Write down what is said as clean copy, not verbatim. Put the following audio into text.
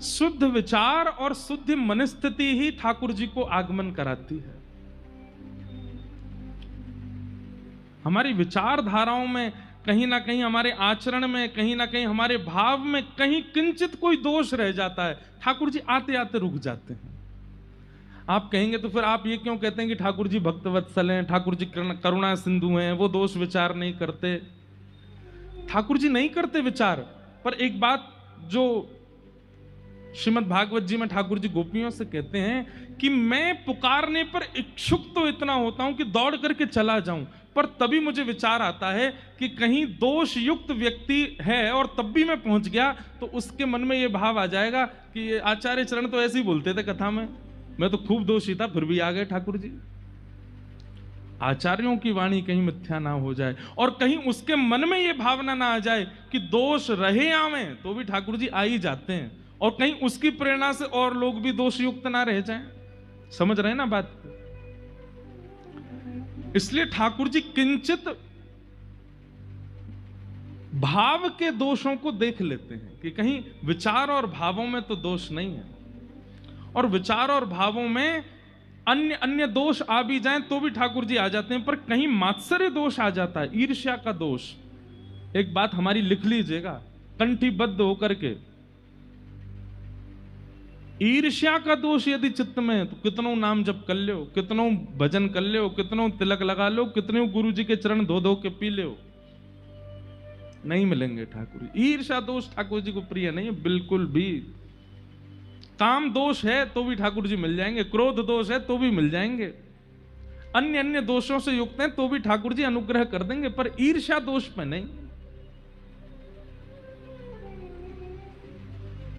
शुद्ध विचार और शुद्ध मनस्थिति ही ठाकुर जी को आगमन कराती है। हमारी विचारधाराओं में कहीं ना कहीं, हमारे आचरण में कहीं ना कहीं, हमारे भाव में कहीं किंचित कोई दोष रह जाता है, ठाकुर जी आते आते रुक जाते हैं। आप कहेंगे तो फिर आप ये क्यों कहते हैं कि ठाकुर जी भक्तवत्सल हैं, ठाकुर जी करुणा सिंधु हैं, वो दोष विचार नहीं करते? ठाकुर जी नहीं करते विचार, पर एक बात जो श्रीमद् भागवत जी में ठाकुर जी गोपियों से कहते हैं कि मैं पुकारने पर इच्छुक तो इतना होता हूं कि दौड़ करके चला जाऊं, पर तभी मुझे विचार आता है कि कहीं दोष युक्त व्यक्ति है और तब भी मैं पहुंच गया तो उसके मन में यह भाव आ जाएगा कि ये आचार्य चरण तो ऐसे ही बोलते थे कथा में, मैं तो खूब दोषी था फिर भी आ गए ठाकुर जी। आचार्यों की वाणी कहीं मिथ्या ना हो जाए और कहीं उसके मन में यह भावना ना आ जाए कि दोष रहे आवे तो भी ठाकुर जी आ ही जाते हैं, और कहीं उसकी प्रेरणा से और लोग भी दोष युक्त ना रह जाएं। समझ रहे हैं ना बात? इसलिए ठाकुर जी किंचित भाव के दोषों को देख लेते हैं कि कहीं विचार और भावों में तो दोष नहीं है, और विचार और भावों में अन्य अन्य दोष आ भी जाएं तो भी ठाकुर जी आ जाते हैं, पर कहीं मात्सर्य दोष आ जाता है, ईर्ष्या का दोष। एक बात हमारी लिख लीजिएगा कंठीबद्ध होकर के, ईर्ष्या का दोष यदि चित्त में है तो कितनों नाम जप कर लो, कितनों भजन कर लो, कितनों तिलक लगा लो, कितने गुरु जी के चरण धो धो के पी लो, नहीं मिलेंगे ठाकुर जी। ईर्ष्या दोष ठाकुर जी को प्रिय नहीं है बिल्कुल भी। काम दोष है तो भी ठाकुर जी मिल जाएंगे, क्रोध दोष है तो भी मिल जाएंगे, अन्य अन्य दोषों से युक्त हैं तो भी ठाकुर जी अनुग्रह कर देंगे, पर ईर्ष्या दोष पे नहीं।